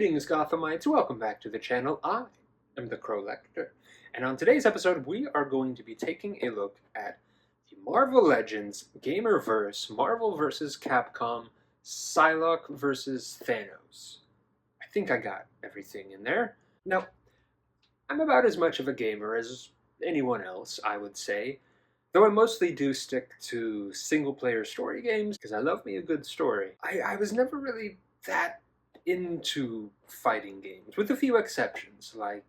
Greetings, Gothamites. Welcome back to the channel. I am the Crow Lector, and on today's episode, we are going to be taking a look at the Marvel Legends Gamerverse Marvel vs. Capcom Psylocke vs. Thanos. I think I got everything in there. Now, I'm about as much of a gamer as anyone else, I would say, though I mostly do stick to single-player story games because I love me a good story. I was never really that into fighting games, with a few exceptions, like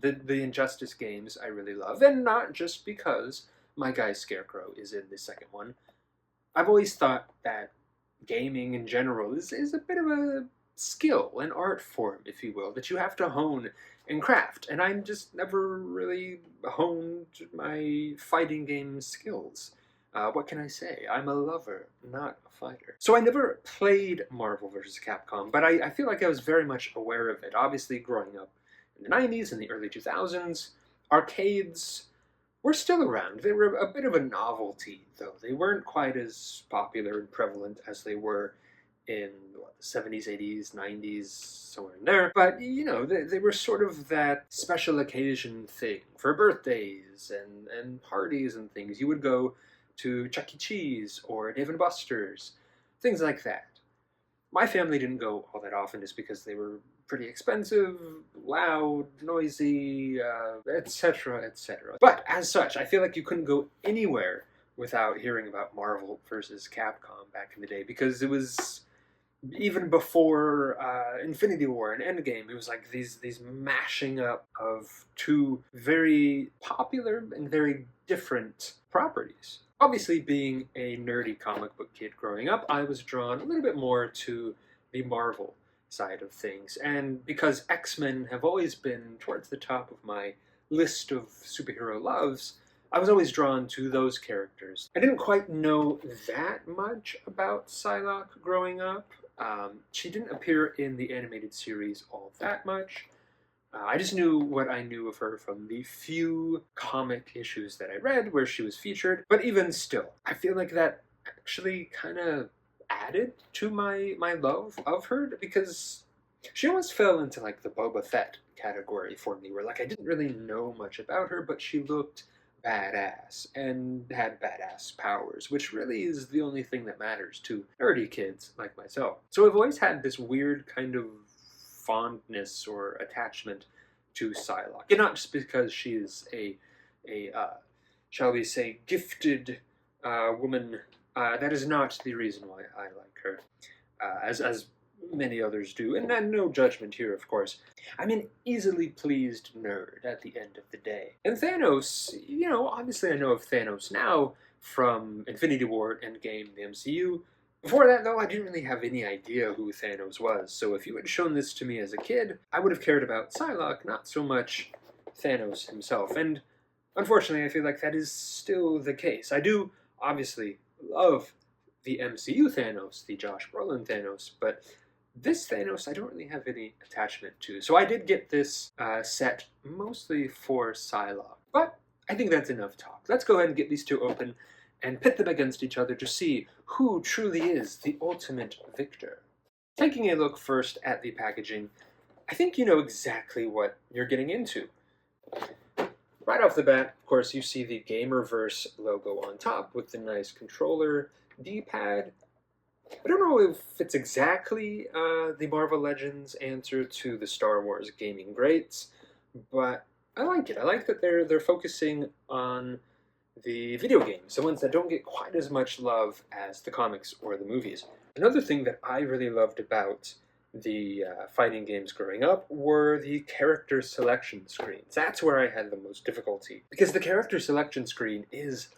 the Injustice games I really love, and not just because my guy Scarecrow is in the second one. I've always thought that gaming in general is a bit of a skill, an art form, if you will, that you have to hone and craft, and I just never really honed my fighting game skills. What can I say? I'm a lover, not a fighter. So I never played Marvel vs. Capcom, but I feel like I was very much aware of it. Obviously, growing up in the 90s and the early 2000s, arcades were still around. They were a bit of a novelty, though. They weren't quite as popular and prevalent as they were in the 70s, 80s, 90s, somewhere in there. But, you know, they were sort of that special occasion thing for birthdays and parties and things. You would go to Chuck E. Cheese or Dave & Buster's, things like that. My family didn't go all that often just because they were pretty expensive, loud, noisy, etc., etc. But as such, I feel like you couldn't go anywhere without hearing about Marvel vs. Capcom back in the day, because it was, even before Infinity War and Endgame, it was like these mashing up of two very popular and very different properties. Obviously, being a nerdy comic book kid growing up, I was drawn a little bit more to the Marvel side of things. And because X-Men have always been towards the top of my list of superhero loves, I was always drawn to those characters. I didn't quite know that much about Psylocke growing up. She didn't appear in the animated series all that much. I just knew what I knew of her from the few comic issues that I read where she was featured, but even still, I feel like that actually kind of added to my love of her, because she almost fell into like the Boba Fett category for me, where like I didn't really know much about her, but she looked badass and had badass powers, which really is the only thing that matters to nerdy kids like myself. So I've always had this weird kind of fondness or attachment to Psylocke, and not just because she is a shall we say, gifted woman. That is not the reason why I like her, as many others do, and no judgment here, of course. I'm an easily pleased nerd at the end of the day. And Thanos, you know, obviously I know of Thanos now from Infinity War, Endgame, the MCU. Before that, though, I didn't really have any idea who Thanos was, so if you had shown this to me as a kid, I would have cared about Psylocke, not so much Thanos himself. And unfortunately, I feel like that is still the case. I do, obviously, love the MCU Thanos, the Josh Brolin Thanos, but this Thanos I don't really have any attachment to. So I did get this set mostly for Psylocke. But I think that's enough talk. Let's go ahead and get these two open and pit them against each other to see who truly is the ultimate victor. Taking a look first at the packaging, I think you know exactly what you're getting into. Right off the bat, of course, you see the Gamerverse logo on top with the nice controller, D-pad. I don't know if it's exactly the Marvel Legends answer to the Star Wars gaming greats, but I like it. I like that they're focusing on the video games, the ones that don't get quite as much love as the comics or the movies. Another thing that I really loved about the fighting games growing up were the character selection screens. That's where I had the most difficulty, because the character selection screen is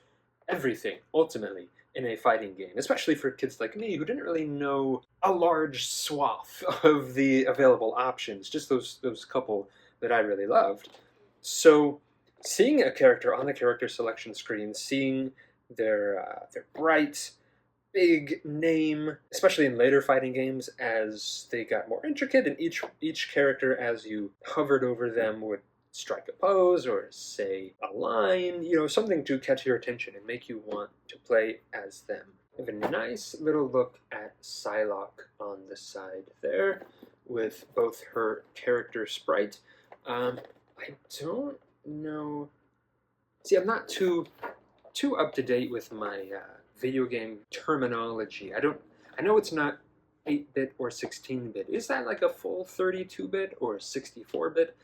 everything, ultimately, in a fighting game, especially for kids like me who didn't really know a large swath of the available options, just those couple that I really loved. So seeing a character on the character selection screen, seeing their bright, big name, especially in later fighting games, as they got more intricate, and each character, as you hovered over them, would strike a pose or say a line, you know, something to catch your attention and make you want to play as them. We have a nice little look at Psylocke on the side there. with both her character sprite. I don't know. See, I'm not too up to date with my video game terminology. I know it's not 8-bit or 16-bit. Is that like a full 32-bit or 64-bit?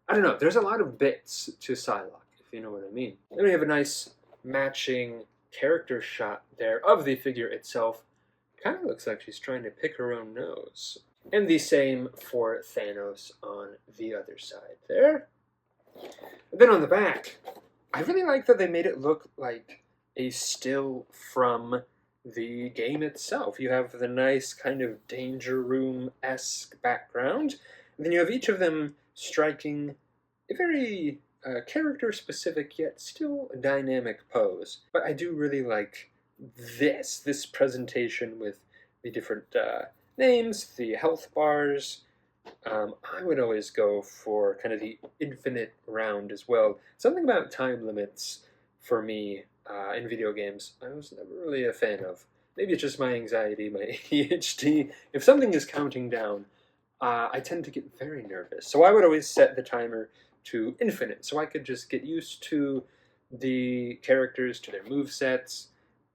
I don't know. There's a lot of bits to Psylocke, if you know what I mean. Then we have a nice matching character shot there of the figure itself. Kind of looks like she's trying to pick her own nose. And the same for Thanos on the other side there. And then on the back, I really like that they made it look like a still from the game itself. You have the nice kind of Danger Room-esque background, and then you have each of them striking a very character-specific yet still dynamic pose. But I do really like this presentation with the different names, the health bars. I would always go for kind of the infinite round as well. Something about time limits for me in video games I was never really a fan of. Maybe it's just my anxiety, my ADHD. If something is counting down, I tend to get very nervous. So I would always set the timer to infinite, so I could just get used to the characters, to their movesets,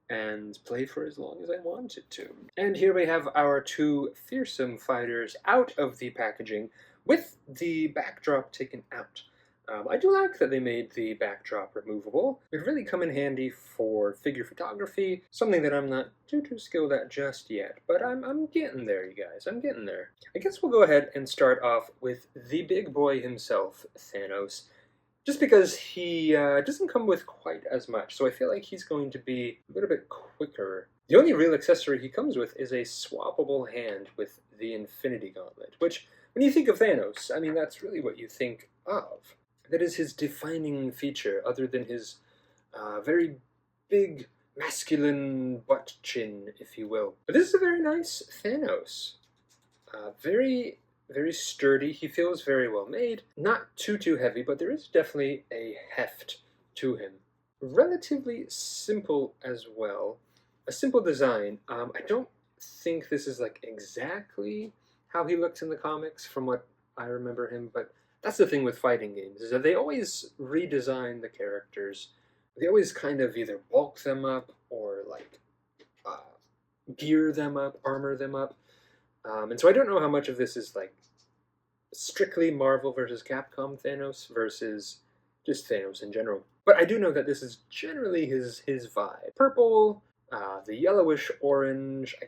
and play for as long as I wanted to. And here we have our two fearsome fighters out of the packaging with the backdrop taken out. I do like that they made the backdrop removable. It would really come in handy for figure photography, something that I'm not too skilled at just yet, but I'm getting there, you guys. I'm getting there. I guess we'll go ahead and start off with the big boy himself, Thanos. Just because he doesn't come with quite as much, so I feel like he's going to be a little bit quicker. The only real accessory he comes with is a swappable hand with the Infinity Gauntlet, which, when you think of Thanos, I mean, that's really what you think of. That is his defining feature, other than his very big, masculine butt chin, if you will. But this is a very nice Thanos. Very sturdy. He feels very well made. Not too heavy, but there is definitely a heft to him. Relatively simple as well. A simple design. I don't think this is like exactly how he looks in the comics from what I remember him, but that's the thing with fighting games, is that they always redesign the characters. They always kind of either bulk them up or like gear them up, armor them up. And so I don't know how much of this is like strictly Marvel versus Capcom Thanos versus just Thanos in general. But I do know that this is generally his vibe. Purple, the yellowish orange, I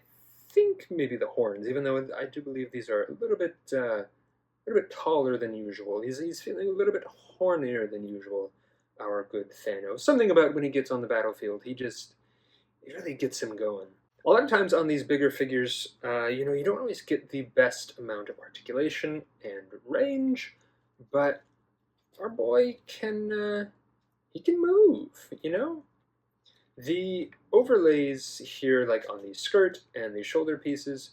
think maybe the horns, even though I do believe these are a little bit taller than usual. He's feeling a little bit hornier than usual, our good Thanos. Something about when he gets on the battlefield, he really gets him going. A lot of times on these bigger figures, you don't always get the best amount of articulation and range, but our boy can move, you know? The overlays here, like on the skirt and the shoulder pieces,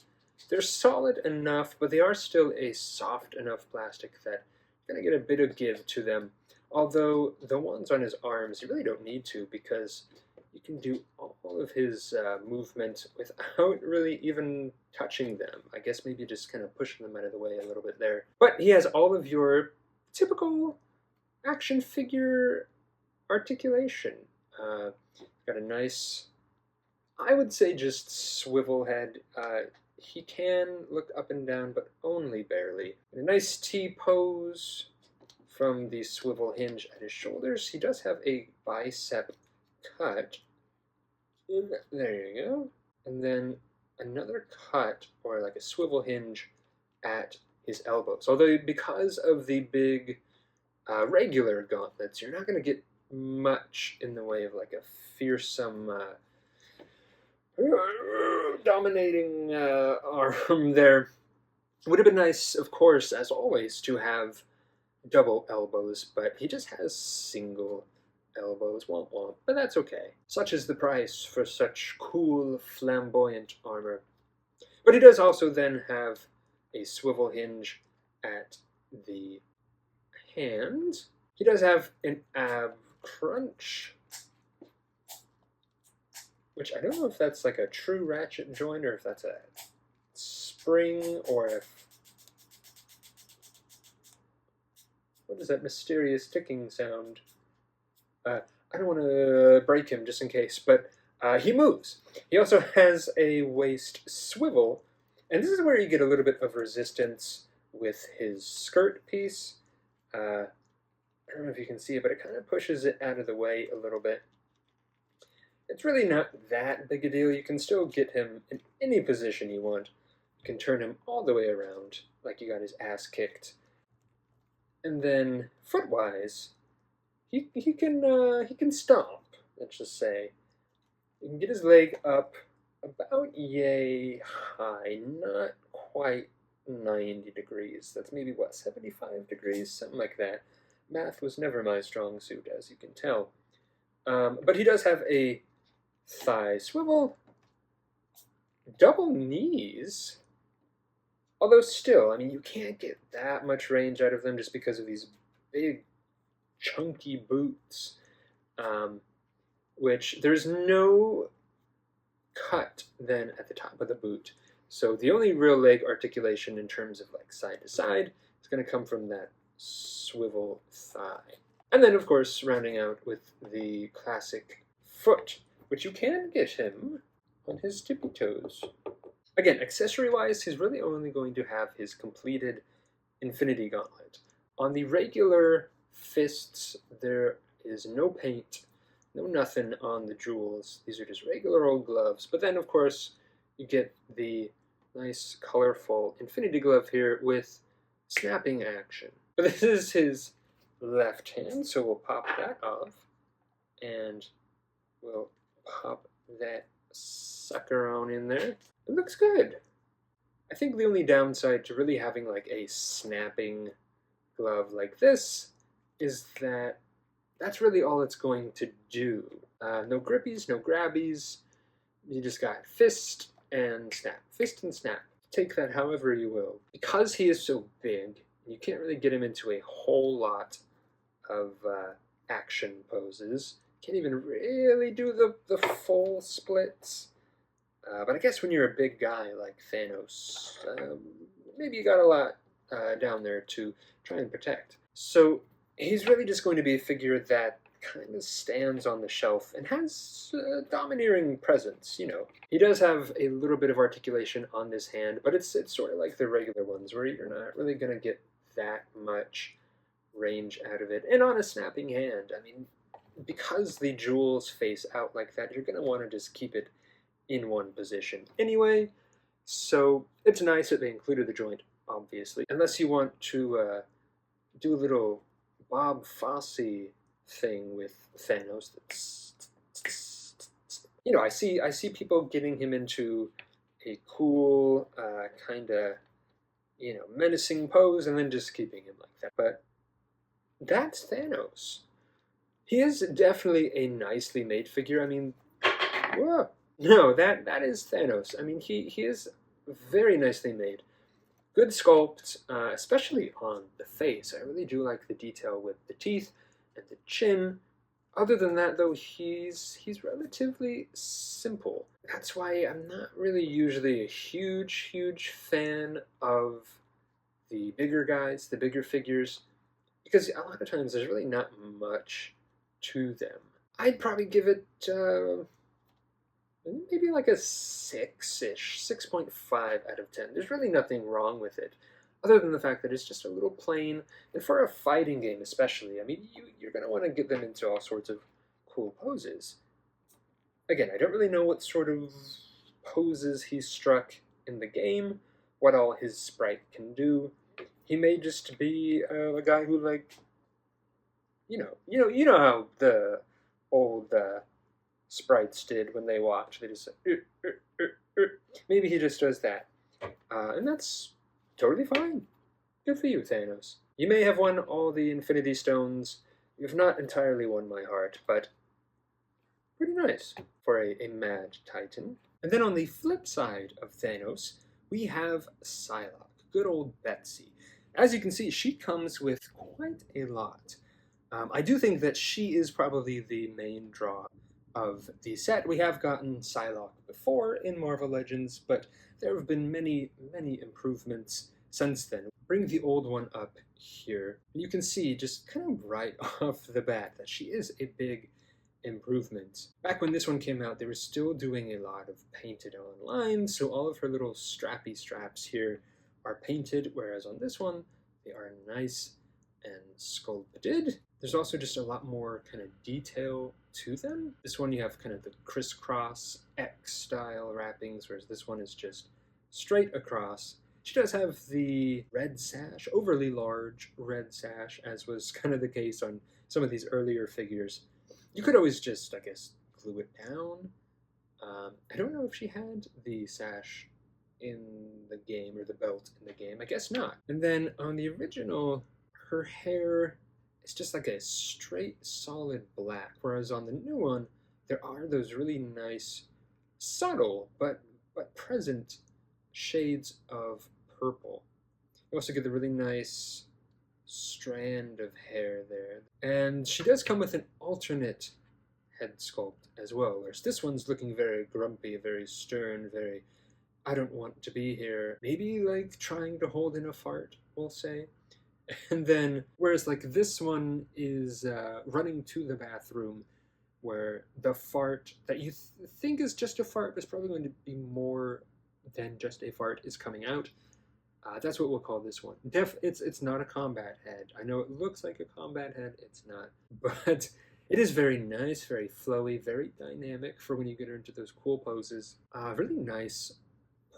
they're solid enough, but they are still a soft enough plastic that you're going to get a bit of give to them. Although the ones on his arms, you really don't need to, because you can do all of his movement without really even touching them. I guess maybe just kind of pushing them out of the way a little bit there. But he has all of your typical action figure articulation. Got a nice, I would say just swivel head. He can look up and down, but only barely. A nice T-pose from the swivel hinge at his shoulders. He does have a bicep cut. There you go. And then another cut, or like a swivel hinge, at his elbows. Although because of the big regular gauntlets, you're not going to get much in the way of like a fearsome dominating arm there. Would have been nice, of course, as always, to have double elbows, but he just has single elbows, womp womp, but that's okay. Such is the price for such cool, flamboyant armor. But he does also then have a swivel hinge at the hand. He does have an ab crunch, which I don't know if that's like a true ratchet joint or if that's a spring or if What is that mysterious ticking sound? I don't want to break him just in case, but he moves. He also has a waist swivel, and this is where you get a little bit of resistance with his skirt piece. I don't know if you can see it, but it kind of pushes it out of the way a little bit. It's really not that big a deal. You can still get him in any position you want. You can turn him all the way around, like you got his ass kicked. And then foot-wise, he can stomp. Let's just say you can get his leg up about yay high, not quite 90 degrees. That's maybe what, 75 degrees, something like that. Math was never my strong suit, as you can tell. But he does have a thigh swivel, double knees. Although still, I mean, you can't get that much range out of them just because of these big, chunky boots, which there's no cut then at the top of the boot. So the only real leg articulation in terms of like side to side is going to come from that swivel thigh. And then, of course, rounding out with the classic foot, which you can get him on his tippy toes. Again, accessory-wise, he's really only going to have his completed Infinity Gauntlet. On the regular fists, there is no paint, no nothing on the jewels. These are just regular old gloves. But then, of course, you get the nice, colorful Infinity Glove here with snapping action. But this is his left hand, so we'll pop that off, and we'll pop that sucker on in there. It looks good. I think the only downside to really having like a snapping glove like this is that that's really all it's going to do. No grippies, no grabbies. You just got fist and snap. Fist and snap. Take that however you will. Because he is so big, you can't really get him into a whole lot of action poses. Can't even really do the full splits. But I guess when you're a big guy like Thanos, maybe you got a lot down there to try and protect. So he's really just going to be a figure that kind of stands on the shelf and has a domineering presence, you know. He does have a little bit of articulation on this hand, but it's sort of like the regular ones where you're not really going to get that much range out of it. And on a snapping hand, I mean, because the jewels face out like that, you're going to want to just keep it in one position anyway. So it's nice that they included the joint, obviously. Unless you want to do a little Bob Fosse thing with Thanos. You know, I see people getting him into a cool kind of, you know, menacing pose and then just keeping him like that. But that's Thanos. He is definitely a nicely made figure. I mean, whoa. No, that is Thanos. I mean, he is very nicely made. Good sculpt, especially on the face. I really do like the detail with the teeth and the chin. Other than that, though, he's relatively simple. That's why I'm not really usually a huge fan of the bigger guys, the bigger figures, because a lot of times there's really not much to them. I'd probably give it maybe like a 6-ish, 6.5 out of 10. There's really nothing wrong with it, other than the fact that it's just a little plain, and for a fighting game especially, I mean, you're going to want to get them into all sorts of cool poses. Again, I don't really know what sort of poses he's struck in the game, what all his sprite can do. He may just be a guy who, like, you know how the old sprites did when they walked. They just said, maybe he just does that. And that's totally fine. Good for you, Thanos. You may have won all the Infinity Stones. You've not entirely won my heart, but pretty nice for a mad titan. And then on the flip side of Thanos, we have Psylocke, good old Betsy. As you can see, she comes with quite a lot. I do think that she is probably the main draw of the set. We have gotten Psylocke before in Marvel Legends, but there have been many improvements since then. Bring the old one up here. You can see just kind of right off the bat that she is a big improvement. Back when this one came out, they were still doing a lot of painted on lines, so all of her little strappy straps here are painted, whereas on this one, they are nice and sculpted. There's also just a lot more kind of detail to them. This one you have kind of the crisscross X style wrappings, whereas this one is just straight across. She does have the red sash, overly large red sash, as was kind of the case on some of these earlier figures. You could always just, I guess, glue it down. I don't know if she had the sash in the game, or the belt in the game. I guess not. And then on the original, her hair is just like a straight, solid black, whereas on the new one, there are those really nice, subtle, but present shades of purple. You also get the really nice strand of hair there. And she does come with an alternate head sculpt as well, whereas this one's looking very grumpy, very stern, very, I don't want to be here. Maybe like trying to hold in a fart, we'll say. And then, whereas like this one is running to the bathroom, where the fart that you think is just a fart, but is probably going to be more than just a fart, is coming out. That's what we'll call this one. It's not a combat head. I know it looks like a combat head. It's not. But it is very nice, very flowy, very dynamic for when you get into those cool poses. Really nice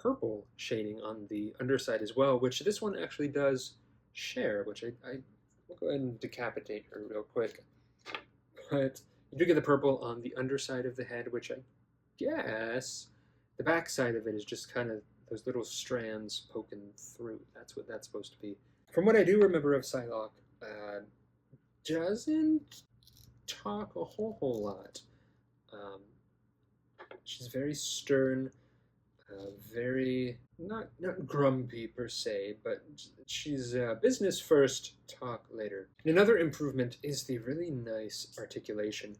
purple shading on the underside as well, which this one actually does share, which I will go ahead and decapitate her real quick. But you do get the purple on the underside of the head, which I guess the back side of it is just kind of those little strands poking through. That's what that's supposed to be. From what I do remember of Psylocke, doesn't talk a whole lot. She's very stern, very not grumpy per se, but she's business first, talk later. And another improvement is the really nice articulation.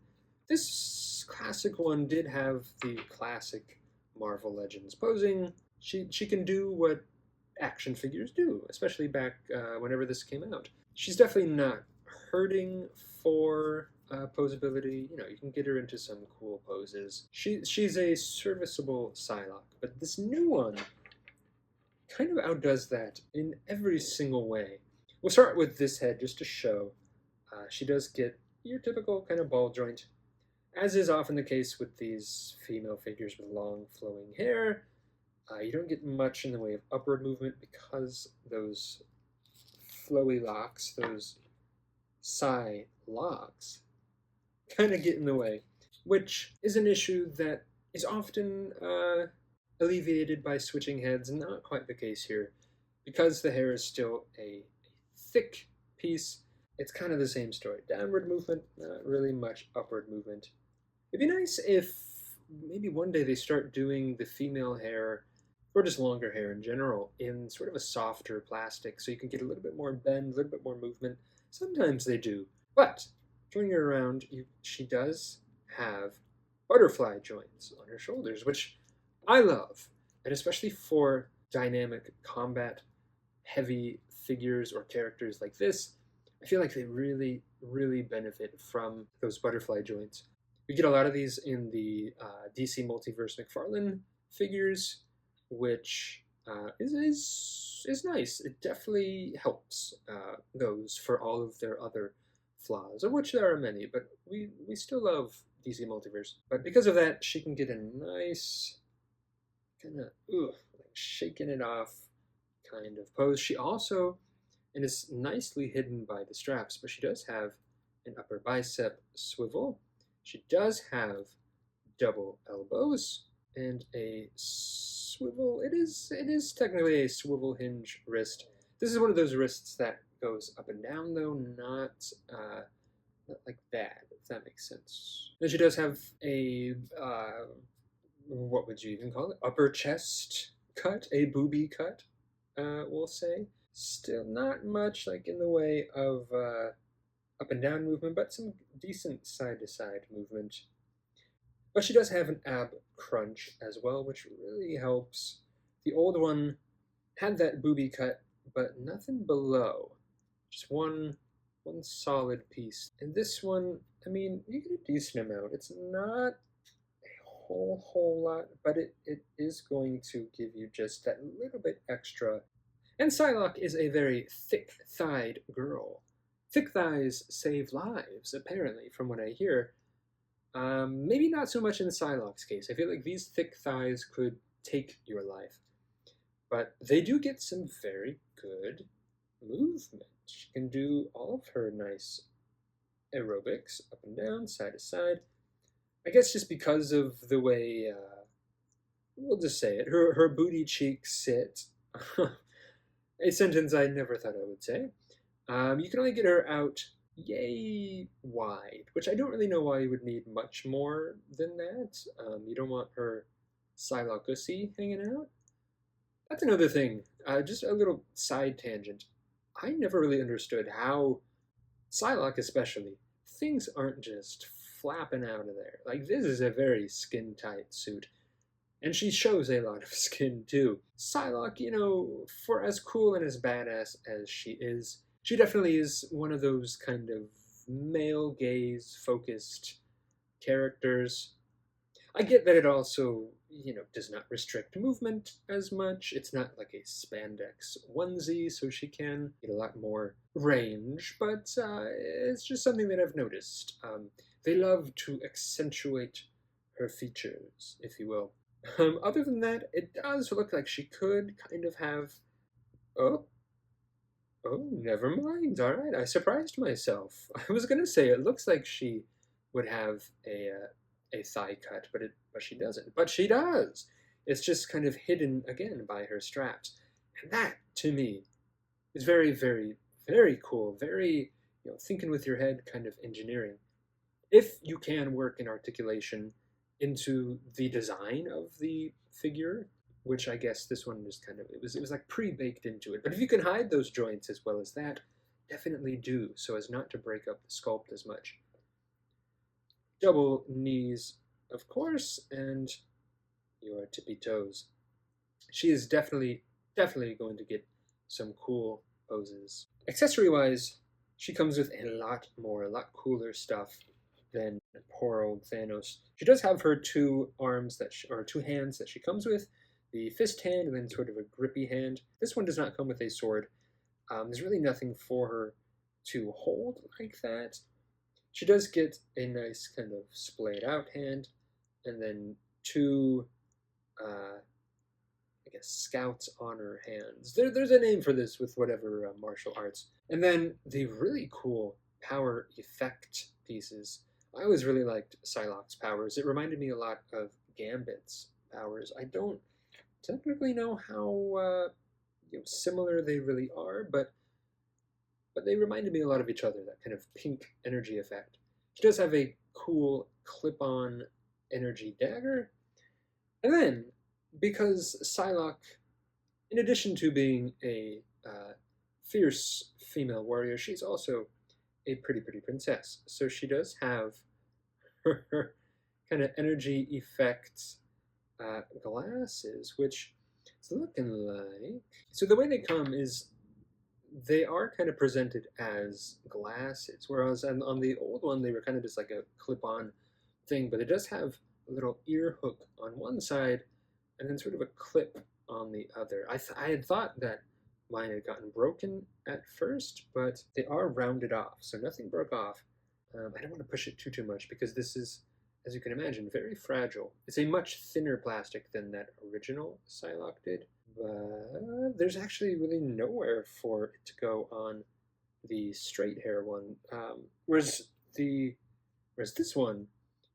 This classic one did have the classic Marvel Legends posing. She can do what action figures do, especially back whenever this came out. She's definitely not hurting for posability. You know, you can get her into some cool poses. She's a serviceable Psylocke, but this new one kind of outdoes that in every single way. We'll start with this head just to show. She does get your typical kind of ball joint, as is often the case with these female figures with long flowing hair. You don't get much in the way of upward movement because those flowy locks, those Psy locks, kind of get in the way, which is an issue that is often alleviated by switching heads, and not quite the case here. Because the hair is still a thick piece, it's kind of the same story. Downward movement, not really much upward movement. It'd be nice if maybe one day they start doing the female hair, or just longer hair in general, in sort of a softer plastic, so you can get a little bit more bend, a little bit more movement. Sometimes they do. But, turning her around, she does have butterfly joints on her shoulders, which I love. And especially for dynamic combat heavy figures or characters like this, I feel like they really, really benefit from those butterfly joints. We get a lot of these in the DC Multiverse McFarlane figures, which is nice. It definitely helps those for all of their other flaws, of which there are many, but we still love DC Multiverse. But because of that, she can get a nice kind of like shaking it off kind of pose. She also, and it's nicely hidden by the straps, but she does have an upper bicep swivel. She does have double elbows and a swivel. It is technically a swivel hinge wrist. This is one of those wrists that goes up and down, though, not like that, if that makes sense. Then she does have a what would you even call it? Upper chest cut, a booby cut, we'll say. Still not much like in the way of up and down movement, but some decent side to side movement. But she does have an ab crunch as well, which really helps. The old one had that booby cut, but nothing below. Just one solid piece. And this one, I mean, you get a decent amount. It's not a whole lot, but it is going to give you just that little bit extra. And Psylocke is a very thick-thighed girl. Thick thighs save lives, apparently, from what I hear. Maybe not so much in Psylocke's case. I feel like these thick thighs could take your life. But they do get some very good movement. She can do all of her nice aerobics, up and down, side to side. I guess just because of the way, we'll just say it, her booty cheeks sit. A sentence I never thought I would say. You can only get her out yay wide, which I don't really know why you would need much more than that. You don't want her Psylocke hanging out. That's another thing. Just a little side tangent. I never really understood how Psylocke, especially, things aren't just flapping out of there. Like, this is a very skin tight suit. And she shows a lot of skin too. Psylocke, for as cool and as badass as she is, she definitely is one of those kind of male gaze focused characters. I get that it also, does not restrict movement as much. It's not like a spandex onesie, so she can get a lot more range, but it's just something that I've noticed. They love to accentuate her features, if you will. Other than that, it does look like she could kind of have. Oh, oh, never mind. All right, I surprised myself. I was gonna say it looks like she would have a thigh cut, but she doesn't. But she does. It's just kind of hidden again by her straps, and that to me is very, very, very cool. Very, thinking with your head kind of engineering. If you can work in articulation into the design of the figure, which I guess this one was kind of it was like pre-baked into it. But if you can hide those joints as well as that, definitely do so as not to break up the sculpt as much. Double knees, of course, and your tippy toes. She is definitely going to get some cool poses. Accessory wise, she comes with a lot cooler stuff than poor old Thanos. She does have her two arms or two hands that she comes with, the fist hand and then sort of a grippy hand. This one does not come with a sword. There's really nothing for her to hold like that. She does get a nice kind of splayed out hand, and then two, I guess, scouts on her hands. There's a name for this with whatever martial arts. And then the really cool power effect pieces. I always really liked Psylocke's powers. It reminded me a lot of Gambit's powers. I don't technically know how similar they really are, but they reminded me a lot of each other, that kind of pink energy effect. She does have a cool clip-on energy dagger. And then, because Psylocke, in addition to being a fierce female warrior, she's also a pretty princess. So she does have her kind of energy effects glasses, which it's looking like. So the way they come is they are kind of presented as glasses, whereas on the old one they were kind of just like a clip-on thing, but it does have a little ear hook on one side and then sort of a clip on the other. I had thought that mine had gotten broken at first, but they are rounded off, so nothing broke off. I don't want to push it too much because this is, as you can imagine, very fragile. It's a much thinner plastic than that original Psylocke did, but there's actually really nowhere for it to go on the straight hair one. Whereas this one,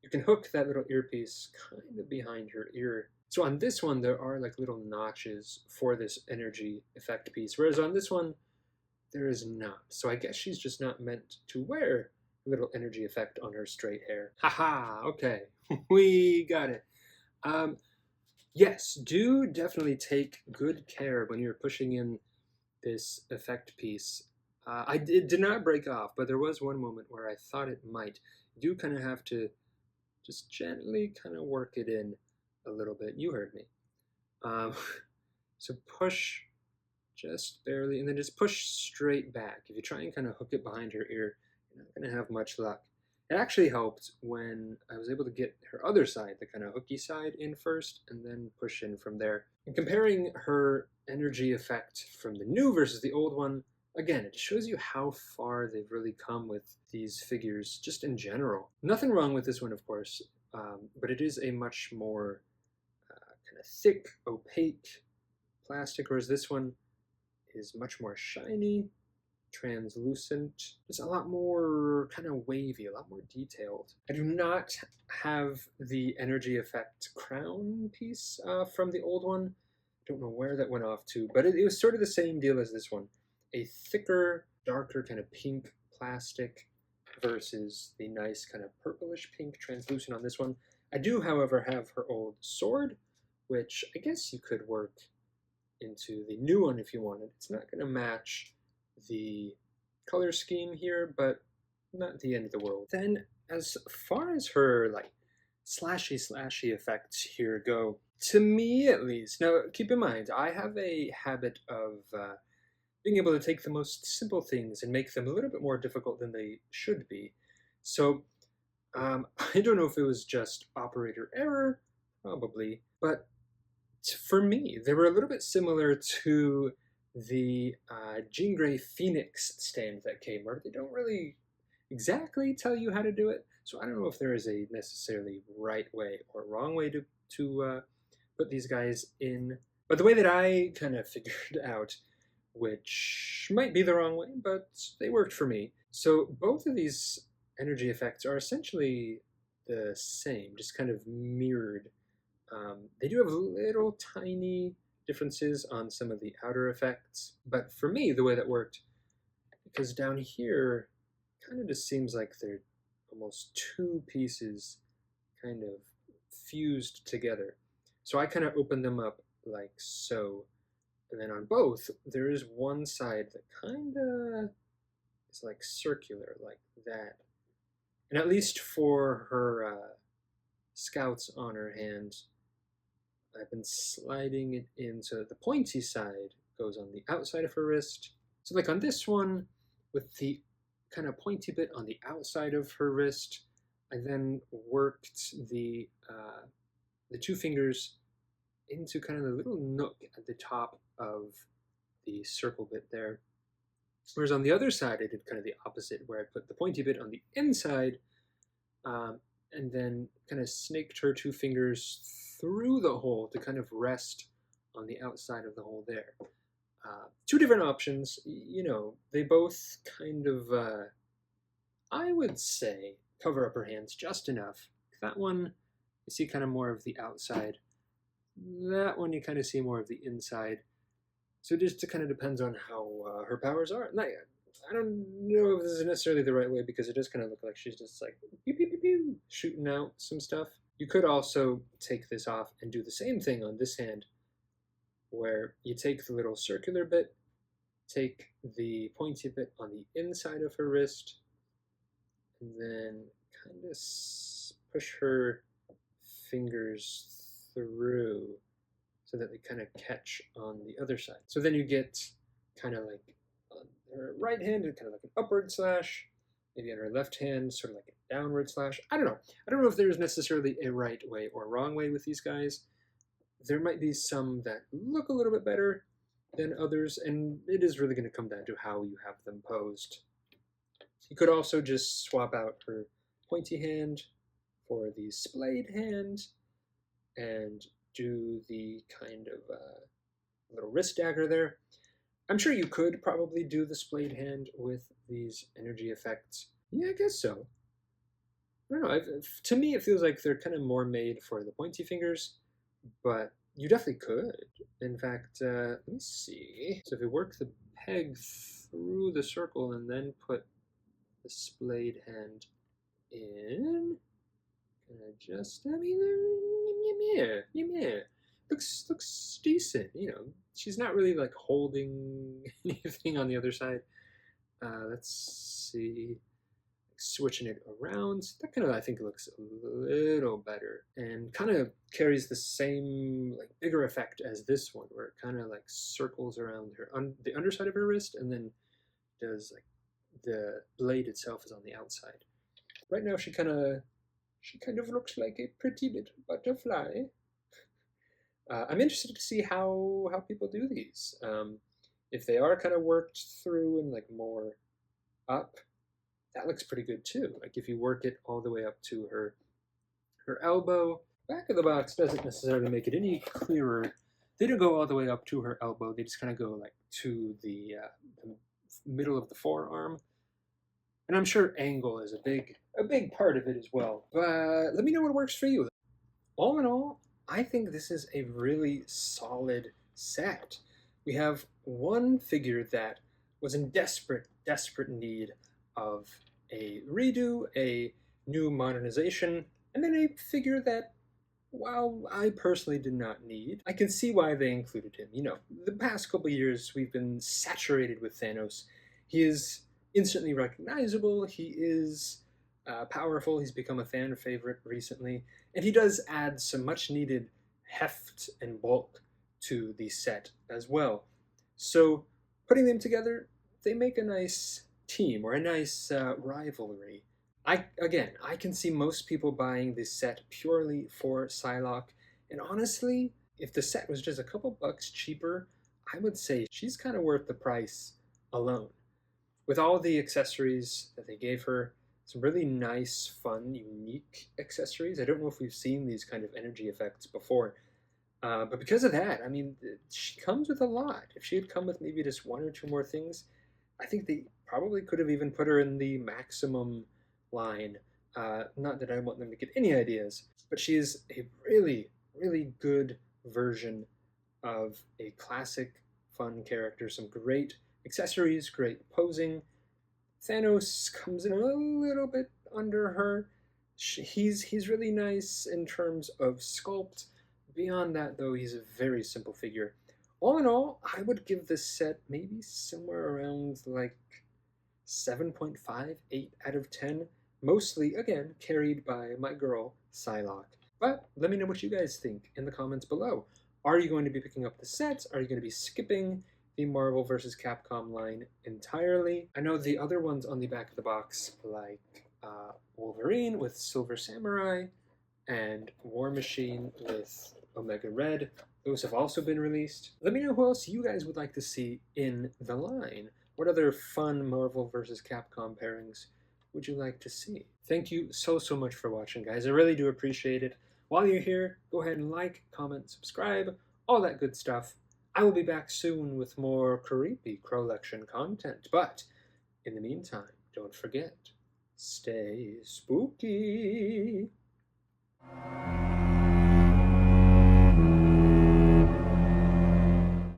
you can hook that little earpiece kind of behind your ear. So on this one, there are like little notches for this energy effect piece, whereas on this one, there is not. So I guess she's just not meant to wear a little energy effect on her straight hair. Haha, okay, we got it. Yes, do definitely take good care when you're pushing in this effect piece. It did not break off, but there was one moment where I thought it might. You do kind of have to just gently kind of work it in a little bit. You heard me. So push just barely, and then just push straight back. If you try and kind of hook it behind her ear, you're not going to have much luck. It actually helped when I was able to get her other side, the kind of hooky side, in first, and then push in from there. And comparing her energy effect from the new versus the old one, again, it shows you how far they've really come with these figures, just in general. Nothing wrong with this one, of course, but it is a much more kind of thick, opaque plastic, whereas this one is much more shiny, translucent. It's a lot more kind of wavy, a lot more detailed. I do not have the energy effect crown piece from the old one. Don't know where that went off to, but it was sort of the same deal as this one. A thicker, darker kind of pink plastic versus the nice kind of purplish pink translucent on this one. I do, however, have her old sword, which I guess you could work into the new one if you wanted. It's not going to match the color scheme here, but not the end of the world. Then, as far as her like slashy effects here go, to me at least, now keep in mind, I have a habit of being able to take the most simple things and make them a little bit more difficult than they should be. So I don't know if it was just operator error, probably, but for me, they were a little bit similar to the Jean Grey Phoenix stand that came, where they don't really exactly tell you how to do it. So I don't know if there is a necessarily right way or wrong way to put these guys in. But the way that I kind of figured out, which might be the wrong way, but they worked for me. So both of these energy effects are essentially the same, just kind of mirrored. They do have little tiny differences on some of the outer effects, but for me, the way that worked, because down here, kind of just seems like they're almost two pieces kind of fused together. So I kind of opened them up like so, and then on both, there is one side that kind of is like circular, like that. And at least for her scouts on her hand, I've been sliding it in so that the pointy side goes on the outside of her wrist. So like on this one, with the kind of pointy bit on the outside of her wrist, I then worked the two fingers into kind of the little nook at the top of the circle bit there. Whereas on the other side, I did kind of the opposite, where I put the pointy bit on the inside, and then kind of snaked her two fingers through the hole to kind of rest on the outside of the hole there. Two different options, you know, they both kind of, I would say, cover up her hands just enough. That one, you see kind of more of the outside. That one, you kind of see more of the inside. So it just kind of depends on how her powers are. And I don't know if this is necessarily the right way, because it does kind of look like she's just like pew, pew, pew, pew, shooting out some stuff. You could also take this off and do the same thing on this hand, where you take the little circular bit, take the pointy bit on the inside of her wrist, and then kind of push her fingers through so that they kind of catch on the other side. So then you get kind of like on her right hand, kind of like an upward slash, maybe on her left hand, sort of like a downward slash. I don't know. I don't know if there's necessarily a right way or wrong way with these guys. There might be some that look a little bit better than others, and it is really going to come down to how you have them posed. You could also just swap out her pointy hand for the splayed hand and do the kind of little wrist dagger there. I'm sure you could probably do the splayed hand with these energy effects. Yeah, I guess so. I don't know. To me, it feels like they're kind of more made for the pointy fingers, but you definitely could. In fact, let me see. So if you work the peg through the circle and then put the splayed hand in, can I just, I mean, yeah. Looks decent, you know. She's not really like holding anything on the other side. Let's see. switching it around. That kind of, I think, looks a little better and kind of carries the same, like, bigger effect as this one, where it kind of like circles around her the underside of her wrist, and then does like the blade itself is on the outside. Right now, she kind of looks like a pretty little butterfly. I'm interested to see how people do these. If they are kind of worked through and like more up, that looks pretty good too. Like if you work it all the way up to her elbow. Back of the box doesn't necessarily make it any clearer. They don't go all the way up to her elbow. They just kind of go like to the middle of the forearm. And I'm sure angle is a big part of it as well. But let me know what works for you. All in all, I think this is a really solid set. We have one figure that was in desperate need of a redo, a new modernization, and then a figure that, while I personally did not need, I can see why they included him. You know, the past couple years we've been saturated with Thanos. He is instantly recognizable. He is powerful. He's become a fan favorite recently, and he does add some much needed heft and bulk to the set as well. So putting them together, they make a nice team or a nice rivalry. I can see most people buying this set purely for Psylocke, and honestly, if the set was just a couple bucks cheaper, I would say she's kind of worth the price alone. With all the accessories that they gave her, some really nice, fun, unique accessories. I don't know if we've seen these kind of energy effects before, but because of that, I mean, she comes with a lot. If she had come with maybe just one or two more things, I think they probably could have even put her in the maximum line. Not that I want them to get any ideas, but she is a really, really good version of a classic, fun character. Some great accessories, great posing. Thanos comes in a little bit under her. He's really nice in terms of sculpt. Beyond that, though, he's a very simple figure. All in all, I would give this set maybe somewhere around like 7.5, 8 out of 10. Mostly, again, carried by my girl, Psylocke. But let me know what you guys think in the comments below. Are you going to be picking up the sets? Are you going to be skipping the Marvel vs. Capcom line entirely? I know the other ones on the back of the box, like Wolverine with Silver Samurai and War Machine with Omega Red, those have also been released. Let me know who else you guys would like to see in the line. What other fun Marvel vs. Capcom pairings would you like to see? Thank you so much for watching, guys. I really do appreciate it. While you're here, go ahead and like, comment, subscribe, all that good stuff. I will be back soon with more creepy Crowlection content, but in the meantime, don't forget, stay spooky.